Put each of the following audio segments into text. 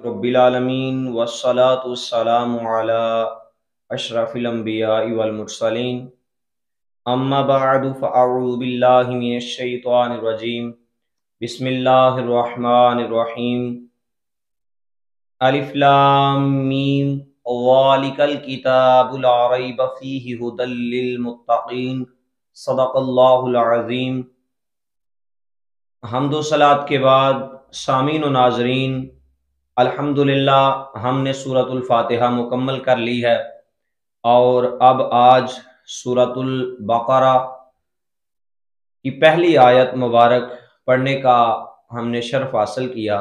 रब्बिल आलमीन वस्सलातु वस्सलामु अला अशरफिल अंबियाइ वल मुरसलीन अम्मा बअदु फ़अऊज़ु बिल्लाहि मिनश शैतानिर रजीम बिस्मिल्लाहिर रहमानिर रहीम अलिफ लाम मीम ज़ालिकल किताबु ला रैब फ़ीहि हुदल लिल मुत्तक़ीन सदक़ल्लाहुल अज़ीम। हम्दो सलात के बाद सामीन व नाज़रीन, अल्हम्दुलिल्लाह हमने सूरतुल फातिहा मुकम्मल कर ली है और अब आज सूरतुल बकरा की पहली आयत मुबारक पढ़ने का हमने शर्फ हासिल किया।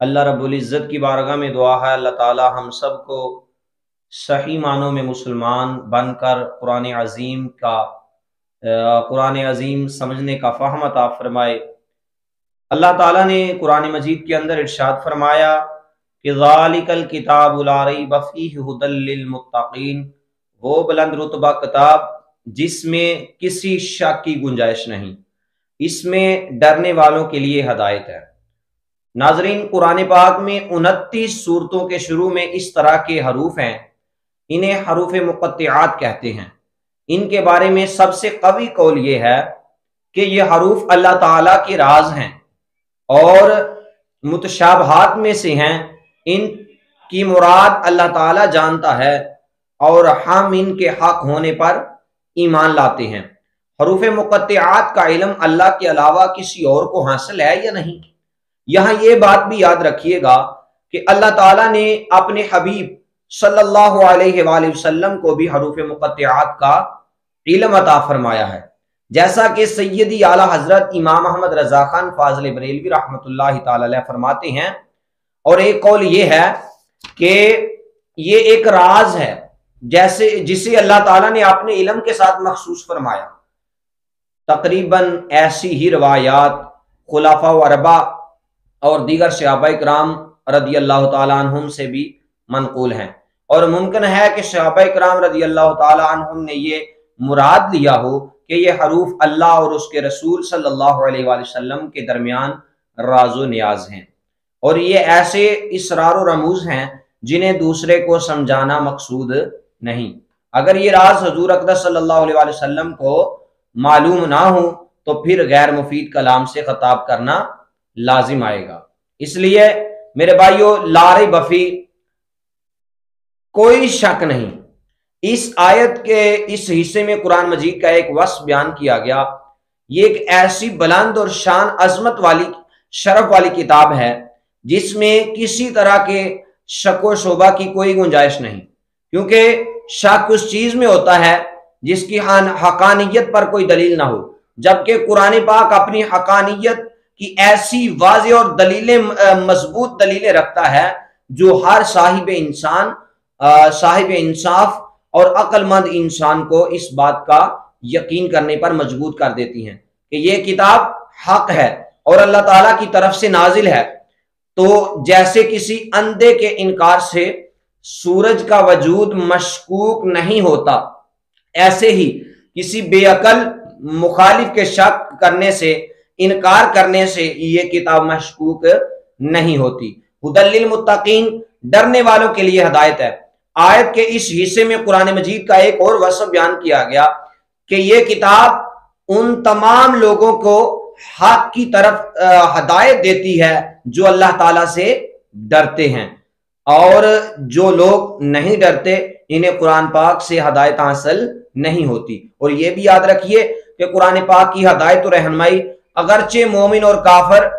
अल्लाह रब्बुल इज़्ज़त की बारगाह में दुआ है अल्लाह ताला हम सब को सही मानों में मुसलमान बनकर कुरान अज़ीम समझने का फ़हम अता फरमाए। अल्लाह ताला ने कुरान मजीद के अंदर इरशाद फरमाया कि ज़ालिकल किताबु ला रैब फ़ीहि हुदल लिल मुत्तक़ीन, वो बुलंद रुतबा किताब जिसमें किसी शक की गुंजाइश नहीं, इसमें डरने वालों के लिए हदायत है। नाजरीन, कुरान पाक में 29 सूरतों के शुरू में इस तरह के हरूफ हैं, इन्हें हरूफ मुक़त्तिआत कहते हैं। इनके बारे में सबसे कवी कौल ये है कि ये हरूफ अल्लाह ताला के राज हैं और मुतशाबहात में से हैं। इनकी मुराद अल्लाह ताला जानता है और हम इनके हक होने पर ईमान लाते हैं। हरूफ मुक़त्तिआत का इल्म अल्लाह के अलावा किसी और को हासिल है या नहीं? यहाँ ये बात भी याद रखिएगा कि अल्लाह ताला ने अपने हबीब सल्लल्लाहु अलैहि वसल्लम को भी हरूफ मुक़त्तिआत का इल्म अता फरमाया है, जैसा कि सैयदी आला हजरत इमाम अहमद रज़ा खान फाज़िल बरेलवी रहमतुल्लाहि ताला अलैह फरमाते हैं। और एक कौल ये है कि ये एक राज है जैसे जिसे अल्लाह ताला ने अपने इल्म के साथ मखसूस फरमाया। तकरीबन ऐसी ही रवायात खुलाफा व अरबा और दीगर सहाबाए किराम रदी अल्लाह ताला अन्हुम से भी मनकूल हैं और मुमकिन है कि सहाबाए किराम रदी अल्लाह ताला अन्हुम ने ये मुराद लिया हो कि ये हरूफ अल्लाह और उसके रसूल सल्लल्लाहु अलैहि वसल्लम के दरमियान राज़ो नियाज हैं और ये ऐसे इसरार और रमूज हैं जिन्हें दूसरे को समझाना मकसूद नहीं। अगर ये राज हजूर अक़दस सल्लल्लाहु अलैहि वसल्लम को मालूम ना हो तो फिर गैर मुफीद कलाम से खिताब करना लाजिम आएगा। इसलिए मेरे भाइयों, लारे बफी कोई शक नहीं, इस आयत के इस हिस्से में कुरान मजीद का एक वस्फ बयान किया गया। ये एक ऐसी बुलंद और शान अजमत वाली शरफ वाली किताब है जिसमें किसी तरह के शक व शोबा की कोई गुंजाइश नहीं, क्योंकि शक उस चीज में होता है जिसकी हकानियत पर कोई दलील ना हो, जबकि कुरान पाक अपनी हकानियत की ऐसी वाज़ेह और दलीलें मजबूत दलीलें रखता है जो हर साहिब इंसाफ और अक्लमंद इंसान को इस बात का यकीन करने पर मजबूर कर देती हैं कि ये किताब हक है और अल्लाह ताला की तरफ से नाजिल है। तो जैसे किसी अंधे के इनकार से सूरज का वजूद मशकूक नहीं होता, ऐसे ही किसी बेअकल मुखालिफ के शक करने से, इनकार करने से ये किताब मशकूक नहीं होती। हुदल लिल मुत्तकीन, डरने वालों के लिए हदायत है। आयत के इस हिस्से में कुरान मजीद का एक और वस्फ बयान किया गया कि यह किताब उन तमाम लोगों को हक की तरफ हदायत देती है जो अल्लाह ताला से डरते हैं, और जो लोग नहीं डरते इन्हें कुरान पाक से हदायत हासिल नहीं होती। और यह भी याद रखिए कि कुरान पाक की हदायत और रहनुमाई अगरचे मोमिन और काफिर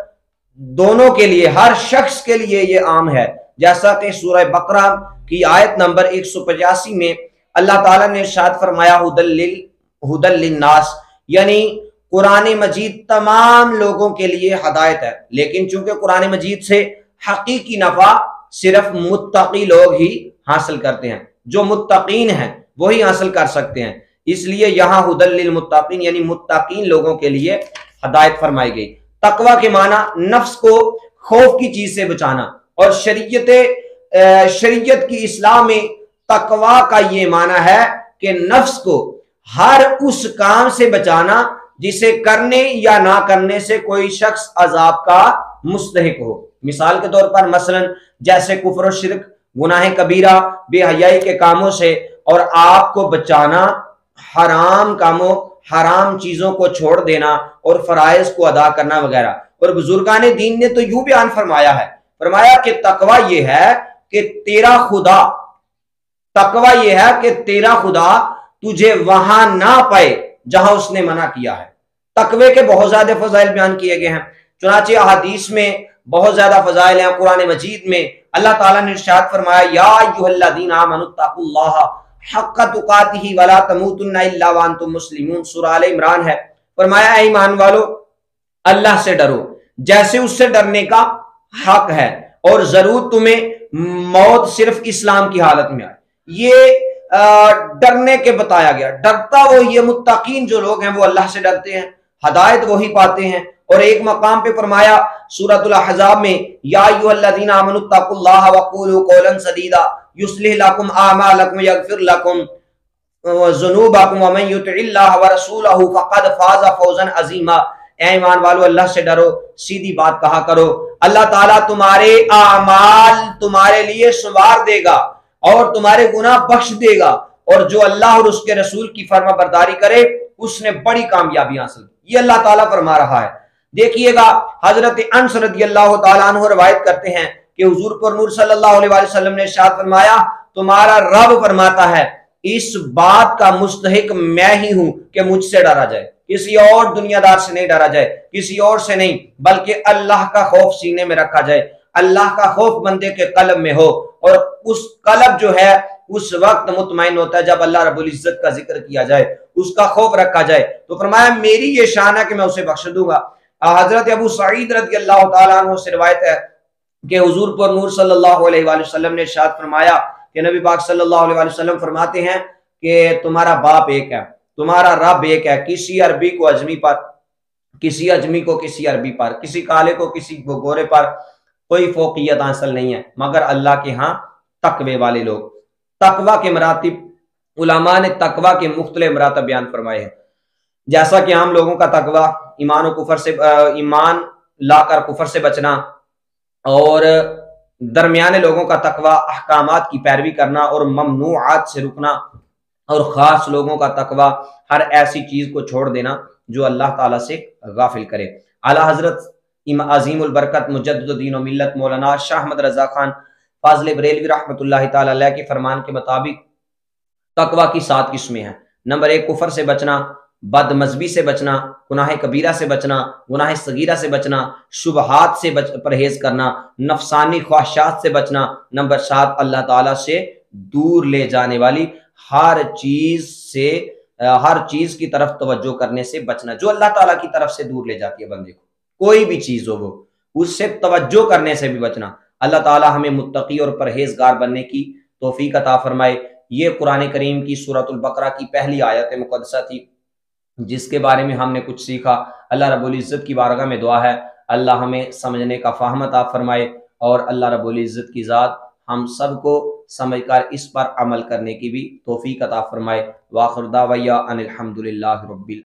दोनों के लिए, हर शख्स के लिए यह आम है, जैसा कि सूरह बकरा की आयत नंबर 185 में अल्लाह ताला ने इरशाद फरमाया हुदल लिन्नास, यानी कुरान मजीद तमाम लोगों के लिए हदायत है। लेकिन चूंकि कुरान मजीद से हकीकी नफा सिर्फ मुत्तकी लोग ही हासिल करते हैं, जो मुत्तकीन हैं वही हासिल कर सकते हैं, इसलिए यहाँ हुदल लिल मुत्तकीन यानी मुत्तकीन लोगों के लिए हदायत फरमाई गई। तकवा के माना नफ्स को खौफ की चीज से बचाना, और शरीयत की इस्लाम में तकवा का ये माना है कि नफ्स को हर उस काम से बचाना जिसे करने या ना करने से कोई शख्स अजाब का मुस्तहिक हो। مثال کے طور پر مثلاً جیسے کفر و شرک، گناہ کبیرہ، بے حیائی کے کاموں سے، اور آپ کو بچانا حرام کاموں، حرام چیزوں کو چھوڑ دینا اور فرائض کو ادا کرنا وغیرہ۔ اور بزرگان دین نے تو یوں بیان فرمایا ہے، فرمایا کہ تقوی یہ ہے کہ تیرا خدا، تقوی یہ ہے کہ تیرا خدا تجھے وہاں نہ پائے جہاں اس نے منع کیا ہے۔ تقوی کے بہت زیادہ فضائل بیان کیے گئے ہیں، چنانچہ احادیث میں بہت زیادہ فضائل ہیں۔ قرآن مجید میں اللہ تعالیٰ نے ارشاد فرمایا یا ایھا الذین آمنوا اتقوا اللہ حق تقاتہ ولا تموتن الا وانتم مسلمون، سورہ آل عمران ہے۔ فرمایا اے ایمان والو، اللہ سے ڈرو جیسے اس سے ڈرنے کا حق ہے، اور ضرور تمہیں موت صرف اسلام کی حالت میں آئے۔ یہ ڈرنے کے بتایا گیا، ڈرتا وہ یہ متقین جو لوگ ہیں وہ اللہ سے ڈرتے ہیں، ہدایت وہی پاتے ہیں۔ اور ایک مقام پہ فرمایا سورۃ الاحزاب میں یا ایھا الذین آمنوا اتقوا اللہ وقولوا قولا سدیدا یصلح لکم اعمالکم یغفر لکم ذنوبکم ومن یطع اللہ ورسولہ فقد فاز فوزا عظیما۔ اے ایمان والو، اللہ سے ڈرو، سیدھی بات کہا کرو، اللہ تعالیٰ تمہارے اعمال تمہارے لیے سنوار دے گا اور تمہارے گناہ بخش دے گا، اور جو اللہ اور اس کے رسول کی فرما برداری کرے اس نے بڑی کامیابی حاصل کی۔ یہ اللہ تعالیٰ فرما رہا ہے۔ دیکھیے گا حضرت انس رضی اللہ تعالیٰ عنہ روایت کرتے ہیں کہ حضور پر نور صلی اللہ علیہ وسلم نے ارشاد فرمایا تمہارا رب فرماتا ہے اس بات کا مستحق میں ہی ہوں کہ مجھ سے ڈرا جائے، کسی اور دنیا دار سے نہیں ڈرا جائے، کسی اور سے نہیں، بلکہ اللہ کا خوف سینے میں رکھا جائے۔ اللہ کا خوف بندے کے قلب میں ہو، اور اس قلب جو ہے اس وقت مطمئن ہوتا ہے جب اللہ رب العزت کا ذکر کیا جائے، اس کا خوف رکھا جائے۔ تو فرمایا میری یہ شان ہے کہ میں اسے بخش دوں گا۔ حضرت ابو سعید رضی اللہ تعالیٰ عنہ سے روایت ہے کہ حضور پر نور صلی اللہ علیہ وآلہ وسلم نے ارشاد فرمایا کہ نبی پاک صلی اللہ علیہ وآلہ وسلم فرماتے ہیں کہ تمہارا باپ ایک ہے، تمہارا رب ایک ہے، کسی عربی کو اجمی پر، کسی اجمی کو کسی عربی پر، کسی کالے کو کسی گورے پر کوئی فوقیت حاصل نہیں ہے مگر اللہ کے ہاں تقوی والے لوگ۔ تقوی کے مراتب، علماء نے تقوی کے مختلف مراتب بیان فرمائے ہیں، جیسا کہ عام لوگوں کا تقوی ایمان و کفر سے، ایمان لا کر کفر سے بچنا، اور درمیانے لوگوں کا تقوی احکامات کی پیروی کرنا اور ممنوعات سے رکنا، اور خاص لوگوں کا تقوی ہر ایسی چیز کو چھوڑ دینا جو اللہ تعالیٰ سے غافل کرے۔ اعلیٰ حضرت عظیم البرکت مجدد الدین و ملت مولانا شاہ احمد رضا خان فاضل بریلوی رحمۃ اللہ تعالیٰ علیہ کے فرمان کے مطابق تقوی کی 7 قسمیں ہیں۔ نمبر 1 کفر سے بچنا، بد مذہبی سے بچنا، گناہ کبیرہ سے بچنا، گناہ صغیرہ سے بچنا، شبہات سے پرہیز کرنا، نفسانی خواہشات سے بچنا۔ نمبر 7 اللہ تعالیٰ سے دور لے جانے والی ہر چیز کی طرف توجہ کرنے سے بچنا، جو اللہ تعالیٰ کی طرف سے دور لے جاتی ہے بندے کو، کوئی بھی چیز ہو وہ، اس سے توجہ کرنے سے بھی بچنا۔ اللہ تعالیٰ ہمیں متقی اور پرہیزگار بننے کی توفیق عطا فرمائے۔ یہ قرآن کریم کی سورۃ البقرہ کی پہلی آیت مقدسہ تھی جس کے بارے میں ہم نے کچھ سیکھا۔ اللہ رب العزت کی بارگاہ میں دعا ہے اللہ ہمیں سمجھنے کا فہم عطا فرمائے، اور اللہ رب العزت کی ذات ہم سب کو سمجھ کر اس پر عمل کرنے کی بھی توفیق عطا فرمائے۔ وآخر دعوانا ان الحمد للہ رب العالمین۔